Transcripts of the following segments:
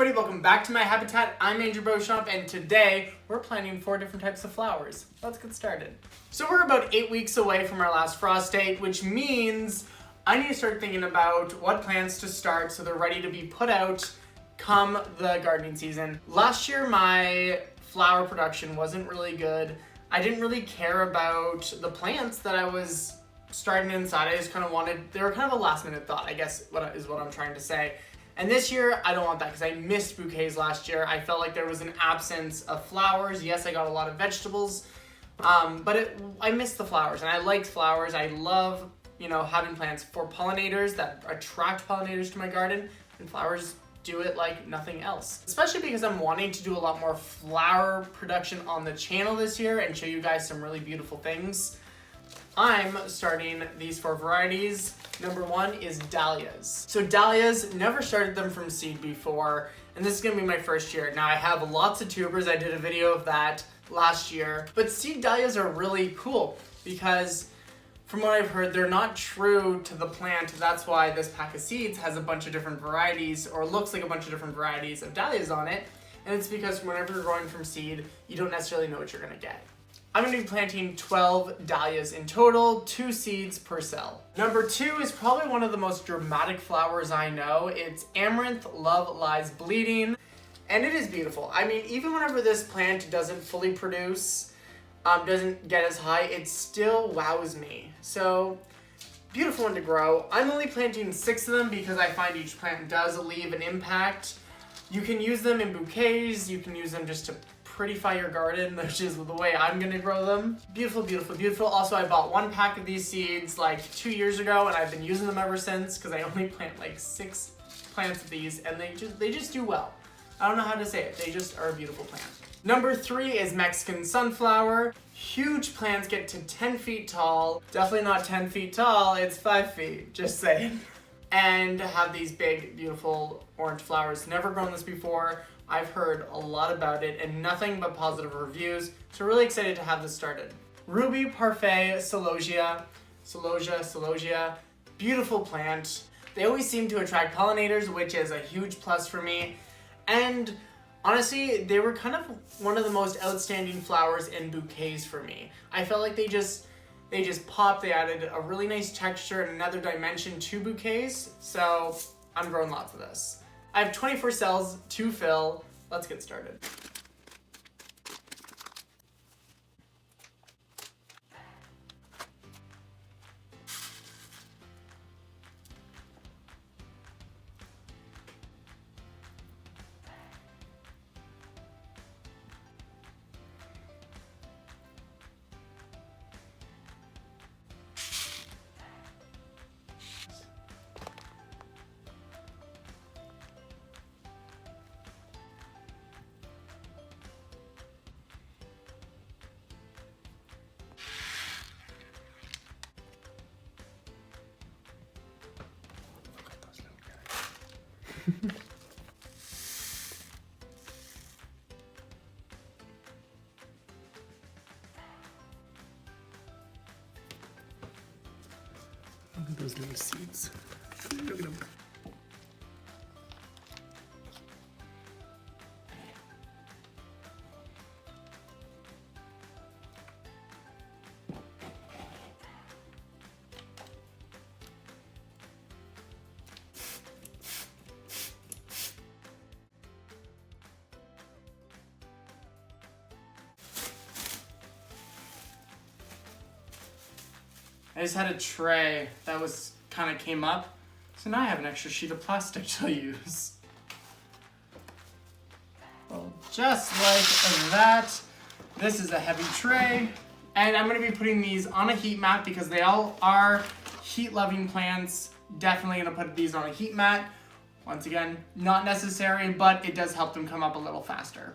everybody, welcome back to my habitat. I'm Andrew Beauchamp, and today we're planting 4 different types of flowers. Let's get started. So we're about 8 weeks away from our last frost date, which means I need to start thinking about what plants to start so they're ready to be put out come the gardening season. Last year my flower production wasn't really good. I didn't really care about the plants that I was starting inside. I just kind of wanted, they were kind of a last minute thought, I guess is what I'm trying to say. And this year, I don't want that because I missed bouquets last year. I felt like there was an absence of flowers. Yes, I got a lot of vegetables, but I missed the flowers, and I liked flowers. I love, having plants for pollinators that attract pollinators to my garden, and flowers do it like nothing else. Especially because I'm wanting to do a lot more flower production on the channel this year and show you guys some really beautiful things. I'm starting these 4 varieties. Number 1 is dahlias. So dahlias, never started them from seed before, and this is gonna be my first year. Now I have lots of tubers, I did a video of that last year, but seed dahlias are really cool because from what I've heard, they're not true to the plant. That's why this pack of seeds has a bunch of different varieties, or looks like a bunch of different varieties of dahlias on it, and it's because whenever you're growing from seed, you don't necessarily know what you're gonna get. I'm going to be planting 12 dahlias in total, 2 seeds per cell. Number 2 is probably one of the most dramatic flowers I know. It's Amaranth Love Lies Bleeding, and it is beautiful. I mean, even whenever this plant doesn't fully produce, doesn't get as high, it still wows me. So, beautiful one to grow. I'm only planting 6 of them because I find each plant does leave an impact. You can use them in bouquets, you can use them just to prettify your garden, which is the way I'm gonna grow them. Beautiful, beautiful, beautiful. Also, I bought 1 pack of these seeds like 2 years ago, and I've been using them ever since because I only plant like 6 plants of these, and they just do well. I don't know how to say it. They just are a beautiful plant. Number 3 is Mexican sunflower. Huge plants get to 10 feet tall. Definitely not 10 feet tall, it's 5 feet, just saying. And have these big, beautiful orange flowers. Never grown this before. I've heard a lot about it and nothing but positive reviews, so really excited to have this started. Ruby Parfait Celosia, beautiful plant. They always seem to attract pollinators, which is a huge plus for me. And honestly, they were kind of one of the most outstanding flowers in bouquets for me. I felt like they just popped. They added a really nice texture and another dimension to bouquets, so I'm growing lots of this. I have 24 cells to fill. Let's get started. Look at those little seeds. Look at them. I just had a tray that kind of came up, so now I have an extra sheet of plastic to use. Well, just like that, this is a heavy tray, and I'm going to be putting these on a heat mat because they all are heat-loving plants. Definitely going to put these on a heat mat. Once again, not necessary, but it does help them come up a little faster.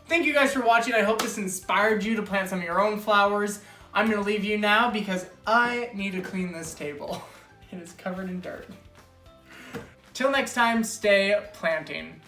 Thank you guys for watching. I hope this inspired you to plant some of your own flowers. I'm gonna leave you now because I need to clean this table. It is covered in dirt. Till next time, stay planting.